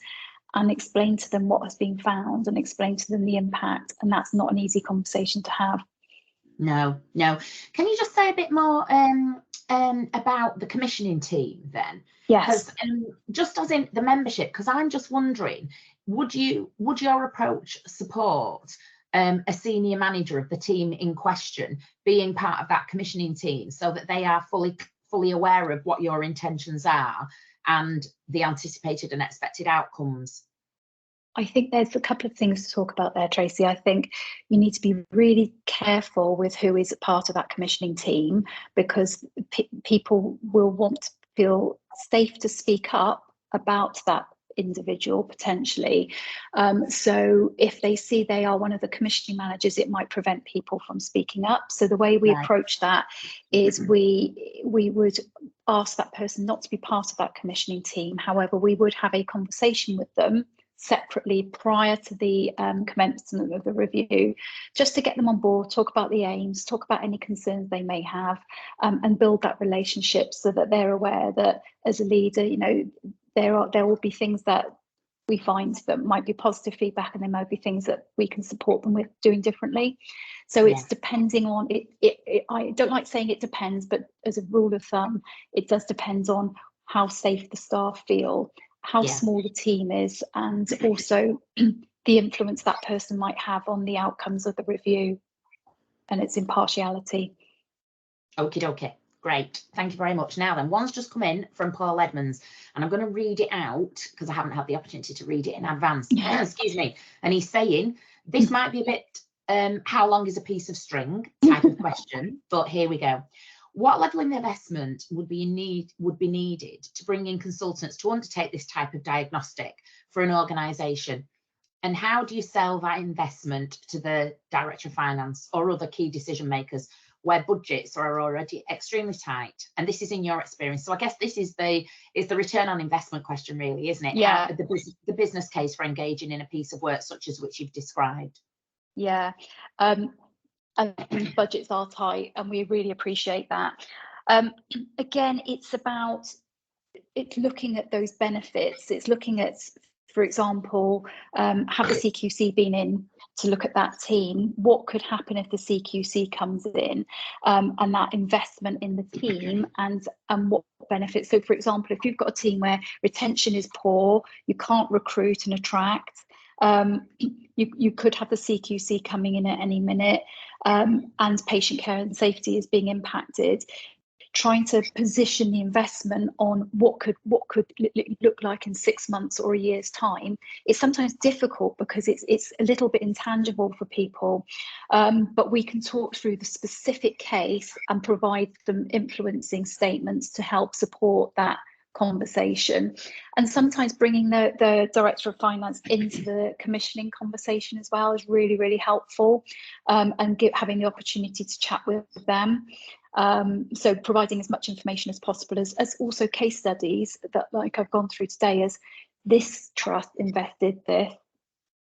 and explain to them what has been found and explain to them the impact. And that's not an easy conversation to have. No. Can you just say a bit more about the commissioning team then? Yes. Just as in the membership, because I'm just wondering, would your approach support a senior manager of the team in question being part of that commissioning team so that they are fully aware of what your intentions are and the anticipated and expected outcomes? I think there's a couple of things to talk about there, Tracy. I think you need to be really careful with who is part of that commissioning team, because people will want to feel safe to speak up about that individual potentially. So if they see they are one of the commissioning managers, it might prevent people from speaking up. So the way we approach that is we would ask that person not to be part of that commissioning team. However, we would have a conversation with them separately prior to the commencement of the review, just to get them on board, talk about the aims, talk about any concerns they may have, and build that relationship so that they're aware that as a leader, you know, there will be things that we find that might be positive feedback, and there might be things that we can support them with doing differently. So it's depending on it. I don't like saying it depends, but as a rule of thumb, it does depend on how safe the staff feel, how small the team is, and also the influence that person might have on the outcomes of the review and its impartiality. Okie dokie. Great, thank you very much. Now then, one's just come in from Paul Edmonds, and I'm going to read it out because I haven't had the opportunity to read it in advance. Excuse me. And he's saying, this might be a bit, how long is a piece of string type of question, but here we go. What level of investment would be needed to bring in consultants to undertake this type of diagnostic for an organisation? And how do you sell that investment to the Director of Finance or other key decision makers where budgets are already extremely tight? And this is in your experience. So I guess this is the return on investment question, really, isn't it? Yeah. The business case for engaging in a piece of work such as which you've described. Yeah. And budgets are tight, and we really appreciate that. Again, it's looking at those benefits. It's looking at, for example, have the CQC been in to look at that team? What could happen if the CQC comes in, and that investment in the team, and what benefits? So, for example, if you've got a team where retention is poor, you can't recruit and attract, you could have the CQC coming in at any minute, and patient care and safety is being impacted. Trying to position the investment on what could look like in 6 months or a year's time is sometimes difficult because it's a little bit intangible for people, but we can talk through the specific case and provide them influencing statements to help support that conversation. And sometimes bringing the Director of Finance into the commissioning conversation as well is really, really helpful, and having the opportunity to chat with them. So providing as much information as possible, as also case studies that, like I've gone through today, as this trust invested this,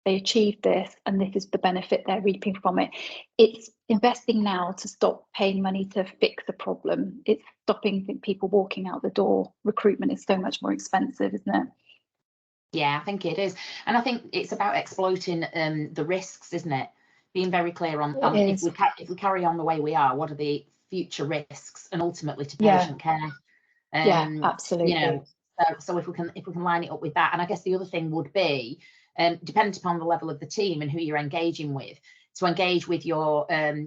they achieved this, and this is the benefit they're reaping from it. It's investing now to stop paying money to fix the problem. It's stopping people walking out the door. Recruitment is so much more expensive, isn't it? Yeah, I think it is. And I think it's about exploiting the risks, isn't it? Being very clear on if we carry on the way we are, what are the future risks, and ultimately to patient care. Yeah, absolutely. You know, so if we can line it up with that. And I guess the other thing would be, depending upon the level of the team and who you're engaging with, to engage with your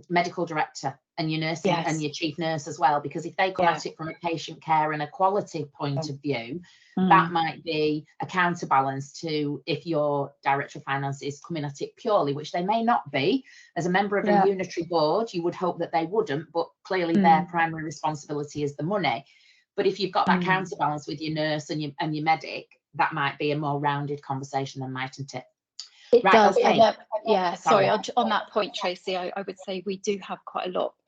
medical director and your nursing and your chief nurse as well, because if they come at it from a patient care and a quality point of view, that might be a counterbalance to if your Director of Finance is coming at it purely, which they may not be. As a member of a unitary board, you would hope that they wouldn't, but clearly their primary responsibility is the money. But if you've got that counterbalance with your nurse and your medic, that might be a more rounded conversation, then, mightn't it? It does. Okay. Sorry, on that point, Tracy, I would say we do have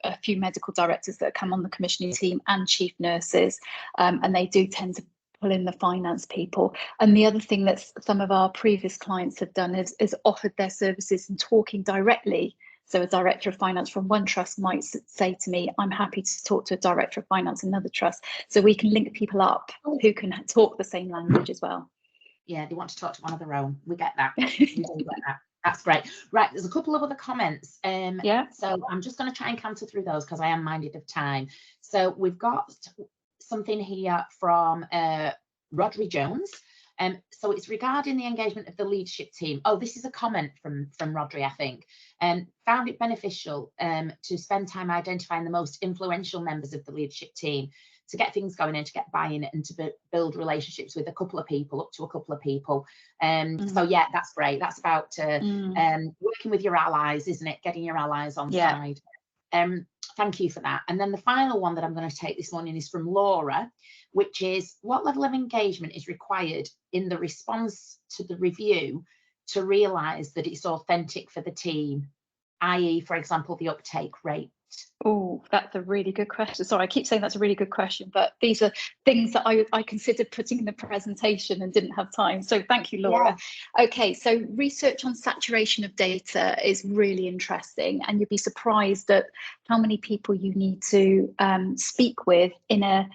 a few medical directors that come on the commissioning team and chief nurses, and they do tend to pull in the finance people. And the other thing that some of our previous clients have done is offered their services and talking directly. So a Director of Finance from one trust might say to me, I'm happy to talk to a Director of Finance in another trust. So we can link people up who can talk the same language as well. Yeah, they want to talk to one of their own. We get that. We do get that. That's great. Right, there's a couple of other comments. So I'm just going to try and canter through those because I am minded of time. So we've got something here from Rodri Jones. So it's regarding the engagement of the leadership team. Oh, this is a comment from Rodri, I think. Found it beneficial to spend time identifying the most influential members of the leadership team to get things going and to get buy-in and to build relationships with a couple of people, up to a couple of people. So yeah, that's great. That's about working with your allies, isn't it? Getting your allies on side. Thank you for that. And then the final one that I'm going to take this morning is from Laura, which is what level of engagement is required in the response to the review to realise that it's authentic for the team, i.e., for example, the uptake rate Oh, that's a really good question. Sorry, I keep saying that's a really good question, but these are things that I considered putting in the presentation and didn't have time. So thank you, Laura. Yeah. Okay, so research on saturation of data is really interesting, and you'd be surprised at how many people you need to speak with in a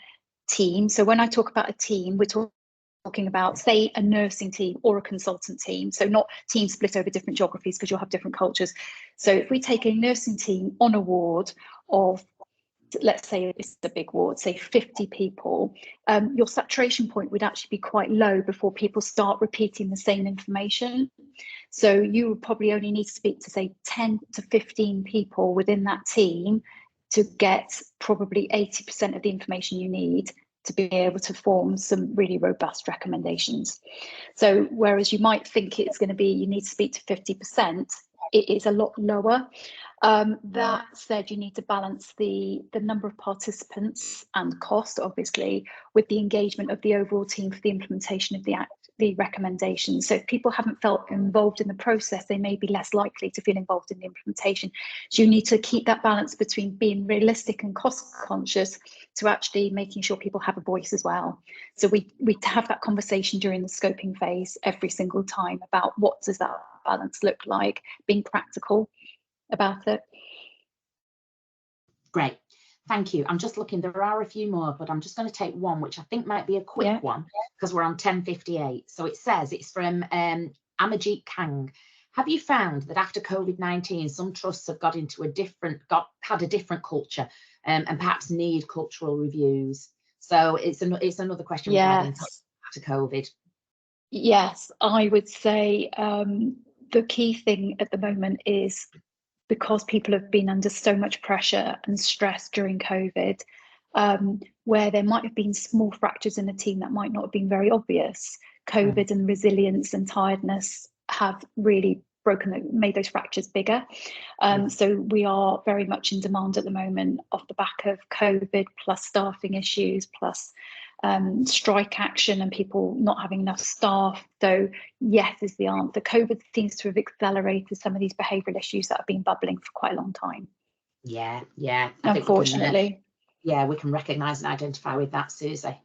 team. So when I talk about a team, we're talking about, say, a nursing team or a consultant team, so not teams split over different geographies, because you'll have different cultures. So if we take a nursing team on a ward of, let's say it's a big ward, say 50 people, your saturation point would actually be quite low before people start repeating the same information. So you would probably only need to speak to, say, 10 to 15 people within that team to get probably 80% of the information you need to be able to form some really robust recommendations. So whereas you might think it's going to be, you need to speak to 50%, it is a lot lower. That said, you need to balance the number of participants and cost, obviously, with the engagement of the overall team for the implementation of the recommendations. So if people haven't felt involved in the process, they may be less likely to feel involved in the implementation. So you need to keep that balance between being realistic and cost conscious to actually making sure people have a voice as well. So we have that conversation during the scoping phase every single time about what does that balance look like, being practical about it. Great. Thank you. I'm just looking, there are a few more, but I'm just going to take one, which I think might be a quick one, because we're on 10:58. So it says, it's from Amajit Kang. Have you found that after COVID-19, some trusts have had a different culture and perhaps need cultural reviews? So it's another question regarding after COVID. Yes, I would say the key thing at the moment is, because people have been under so much pressure and stress during COVID, where there might have been small fractures in the team that might not have been very obvious, COVID and resilience and tiredness have really made those fractures bigger. So we are very much in demand at the moment off the back of COVID, plus staffing issues, plus strike action and people not having enough staff. So yes is the answer. COVID seems to have accelerated some of these behavioural issues that have been bubbling for quite a long time. Yeah. Unfortunately. We can recognise and identify with that, Susie.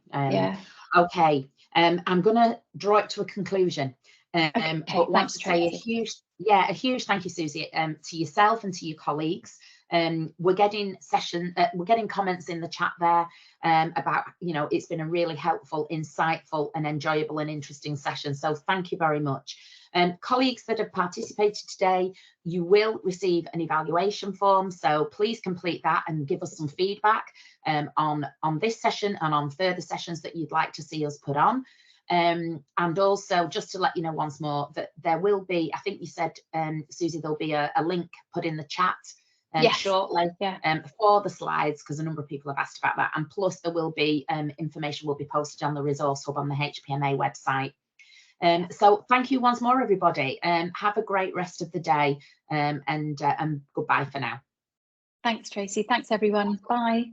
Okay, I'm going to draw it to a conclusion. But want to say a huge thank you, Susie, to yourself and to your colleagues. We're getting comments in the chat there about, it's been a really helpful, insightful and enjoyable and interesting session. So thank you very much. Colleagues that have participated today, you will receive an evaluation form. So please complete that and give us some feedback on this session and on further sessions that you'd like to see us put on. And also, just to let you know once more, that there will be, I think you said, Susie, there'll be a link put in the chat shortly for the slides, because a number of people have asked about that. And plus there will be information will be posted on the Resource Hub on the HPMA website. So thank you once more, everybody. Have a great rest of the day, and goodbye for now. Thanks, Tracy. Thanks, everyone. Bye.